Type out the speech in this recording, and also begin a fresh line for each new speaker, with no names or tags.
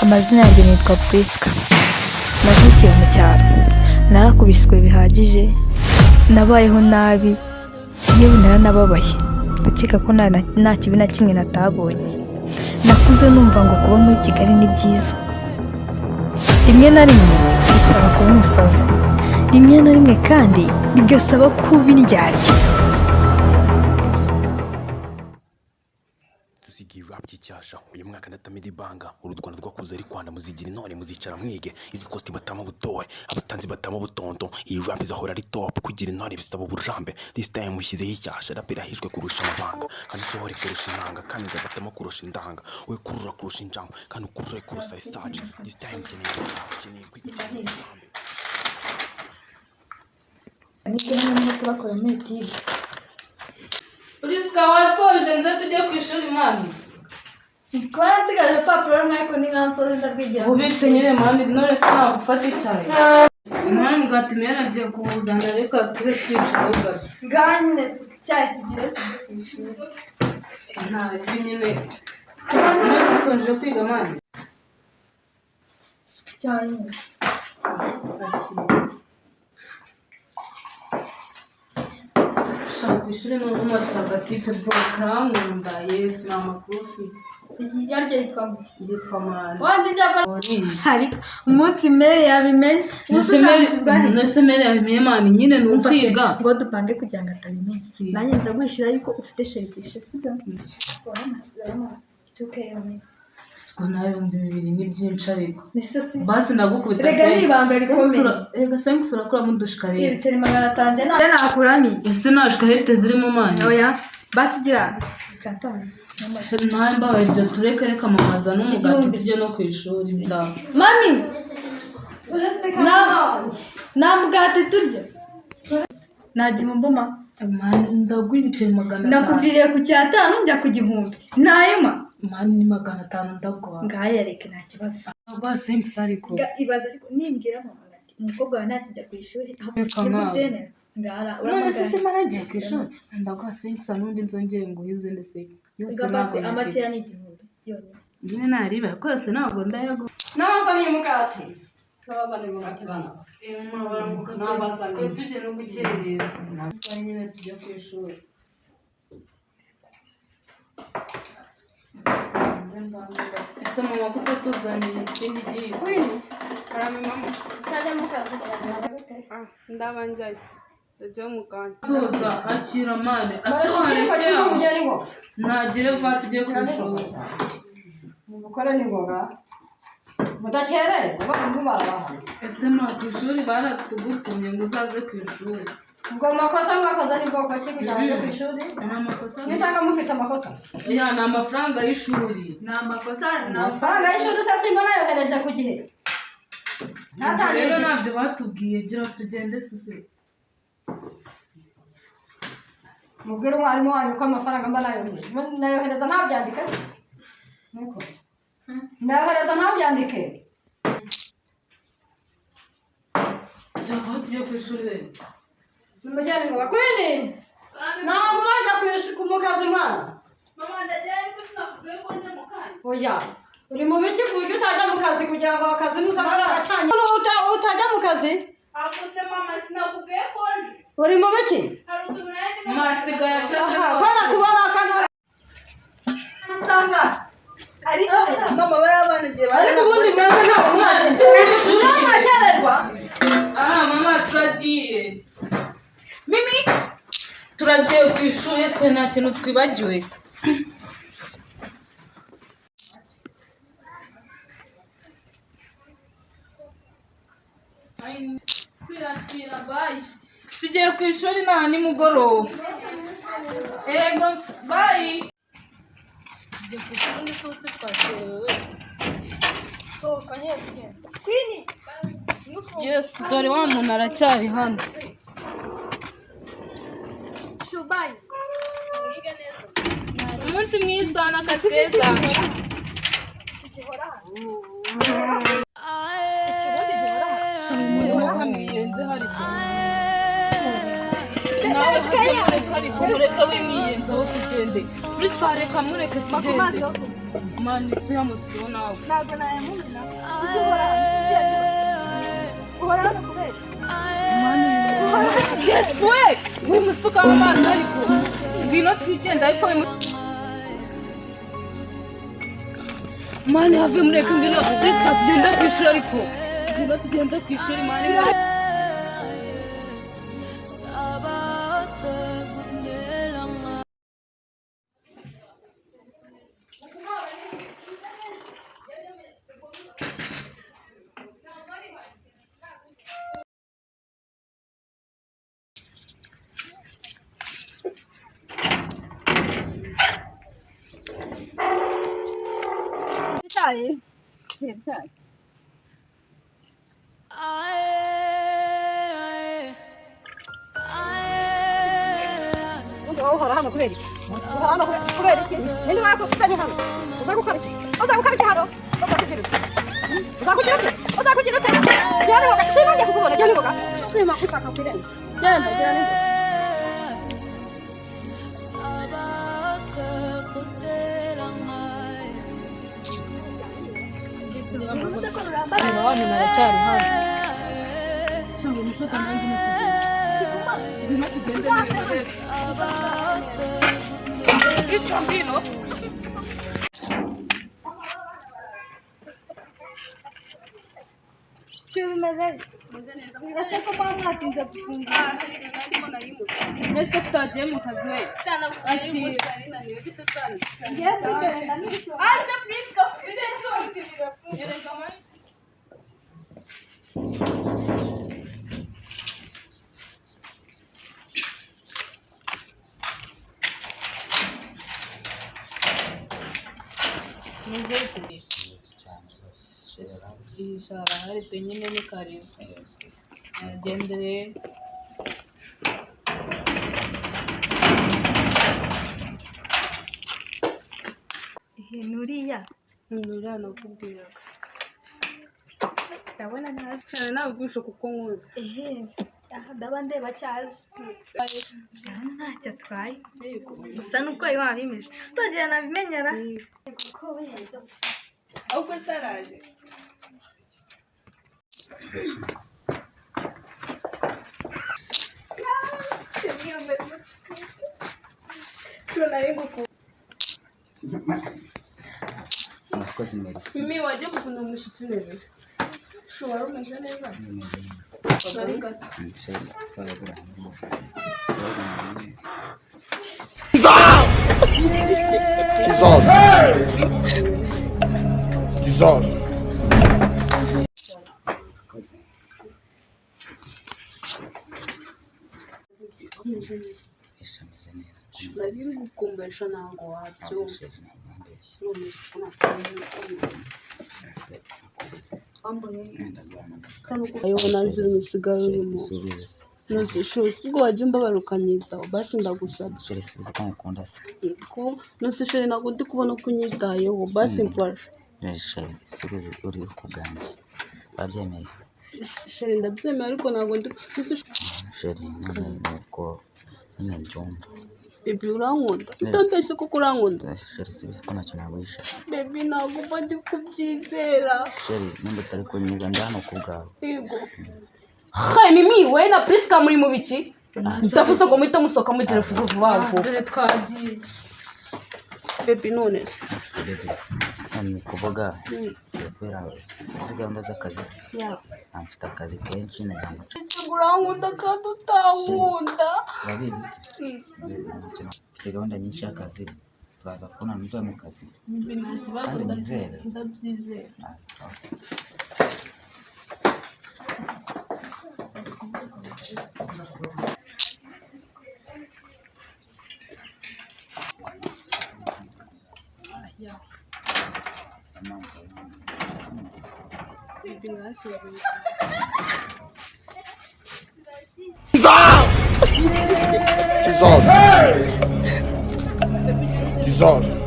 Amazina yanjye nitwa Priska. Navukiye mu cyaro. Narakubiswe bihagije. Nabayeho nabi. Yewe naranababaye. Ndakeka ko nta kibi na kimwe natabonye. Nakuze numva ngo kuba muri Kigali ni byiza. Rimwe na rimwe bisaba kuba umusazi. Rimwe na rimwe kandi bigasaba kuba indyarya.
Tusigiye rap cy'icyasha uyu mwaka natamidi banga uru Rwanda rwakuze ari Rwanda muzigira intore muzicara mwige izi costi batama butoye abatanzi batama butonto iyi rap izahora ari top kugira intore bisaba uburambe this time mushyizeho icyasha rapira hishwe kurusha amabanga kandi tohore kurusha intanga kandi batama kurusha indanga we kurura kurusha injangwe kandi ukurure kurusha isaje this time keneye kwigukira uburambe
Niko n'umuntu tubakora meti.
Priska wasoje nze tujye ku ishuri mani.
Twara nsigaje papuro mwako ni nkansoje ndarwigira.
Ubitse nyine mani none se nagufata icyayi. Mani mugati mera nagiye kuwuzana reka tube twicaye gato.
Ngaha nyine suka icyayi tugire ku ishuri.
Nta nyine. Nose soje kwiga mani.
Suka icyayi.
Ishuri n'umuntu afite tipe program nda yes mama profi
Yaryo yitwa muti.
yitwa mani.
Wandi cyapa hari umunsi mere yabimenye.
Nose mere yabimenye mani nyine n'ukwiga.
Ngo dupange kugira ngo atabimenye. Nanjye ndagwishira yuko ufite sherikishe sibyo. Ora masirama. Tukeye.
Siko nayo 200 ni byinshi ariko.
Nisosi.
Basi ndagukubita.
Rega nibanga rikomeye.
Rega sengu kura mu dushikare.
Ibiceri 500 na nakurami.
Ese nashikahete ziri mu mani.
Oya. Basi gira. Cyatanga.
Nta mbabaye byo tureke reka mamaza n'umugati tujye no ku ishuri nda.
Mami. Na mugati turya. Nagihomba
Mani ndagwa ibiceri 500.
Nakuviriye ku cyatanu njya ku gihumbi. Nayuma.
Mani ni 500 ndagwa.
Ngaya reka nta kibazo.
Ndagwa sengu ariko.
Ibaza ariko nimbwira mama ati umukobwa wa ntakijya ku ishuri aho
Reka
byemera. Ngara
none se managiye ku ishuri ndagwa sengu n'undi nzongere ngo yizende sengu. Yose
Gabasi
ntabwo
amatiya ni igihumbi yonyine.
nyine nariba kose ntabwo ndayago.
N'abazaniye umugati. N'abazaniye umugati bana.
N'abazaniye tujye no gukerera. Twari nyine tujya ku ishuri. Ese mama kuko tuzaniye ikindi gihe.
Kwini.
Karame mama.
Tajya mu kazi cyane.
Ndabanjaye. Ndaje mu kanya.
Tuza akira mane.
Ashobora
Asobanekera.
kujya ngo.
Ntagire va tujye ku ishuri.
Mukora ni ngoga. Mudakerere kuba kumubara.
Ese ma ku ishuri baratugutumye ngo uzaze ku ishuri.
Ngo makosa mwakoze ni bwoko ki kugira ngo ku ishuri?
Nta makosa.
Nisanga mufite amakosa.
Ya ni amafaranga y'ishuri.
Ni amakosa
Amafaranga y'ishuri se simba nayohereje ku gihe.
Rero ntabyo batubwiye gira tugende sisi.
Mubwire umwarimu wanyu ko amafaranga mba nayohereje. Nayohereza ntabyandike. Niko. Nayohereza ntabyandike.
Java tujye ku ishuri rero.
Mujyane ngo bakwini. Ntabwo urajya ku mukazi mwana.
Mama ndajyanye ko sinavuye ko nje mu kanya.
Oya. Uri mu biki kuburyo utajya mu kazi kugira ngo akazi nusanga agacanye. Utajya mu kazi?
Akuse mama sinavuye ko nje.
Uri mu biki?
Hari utunayandi
Masiga ya cyane.
Bana kubona kana.
Sanga. Ariko mama barabanije
Ariko ubundi mwana ntabwo mwaje. Mwakererwa.
Mama turagiye. Mimi turagiye ku ishuri se nta kintu twibagiwe. Kwirakira bye. Tugiye ku ishuri nta nimugoroba. Ego bye. Tugiye ku ishuri ni sose twakerewe.
sohoka nyine. Kwini.
Yes, dore wa muntu aracyari hano.
Shubai.
Umunsi mwiza n'akazi keza.
Ikibazo gihora.
Hamiyenze hari. Nawe hari kumureka wimiyenze aho kugende. Muri sare kamureke tugende. mani isi yamusigaho nawe
ntabwo nayamumena ujye uhora hano kubera
yesu we wimusukaho amazi ariko ngwino twigenda ariko mani have mureke ngwino reka tugenda ku ishuri ariko ngwino tugenda ku ishuri mani
icyayi uhora hano kubera iki uhora hano kubera iki ninde wakufitanye hano uzakugira iki hano uzakugira ute jyana boga sinongeye kukubona jyana boga sima kushaka kwirenda jyana
abantu baracyari hano shanga umushota nanjye no kugenda ngwino tugende Kristo ngwino
ese ko mama mwatinze gufungura
ese tutagiye mu kazi we ishara hari penyine ni karibu agendere
nuriya
nuriya nakubwiraga
ndabona ntazi
cyane nabigusha kuko nkuzi
ndaba ndeba cyazi ndabona ntacyo atwaye gusa nuko ari wabimeje tugera nabimenyera kuko wenda
ahubwo se araje
Murakoze merci.
mimi wajya gusuna umushyitsi neza ushobora umeze neza ari gato
Jesus. Ameze neza.
nari ngukumbesha ntabwo wabyumva ayobona ziri usigaye urimo nusigo wajya umbabara ukanyitaho basi ndagusabye
Subiza ko ngukunda se.
ko nusishore ntabwo ndi kubona ko unyitayeho basi mfasha
Subiza uri ku bwanjye. Babyemeye.
sheri ndabyemeye ariko ntabwo ndi
Sheri nuko nyine byumva.
bebi urankunda utambeshye kuko urankunda
Sheri subiza ko ntacyo nawisha.
bebi ntabwo mba ndi kubyizera
Sheri nimba utari kunyiza ndano ku bwawe.
yego hey mimi we na Priska muri mu biki ndavuze ngo muhita musohoka mugira vuba vuba dore twagiye bebi none se
Ni kuvuga kubera sizi gahunda z'akazi. Mfite akazi kenshi nagamba.
urankunda kandi utankunda
Urabizi se? Mfite gahunda nyinshi y'akazi. Turaza kubona n'ujya mu kazi.
nta kibazo
Kandi nyizere.
ndabyizera
Jesus. Jesus.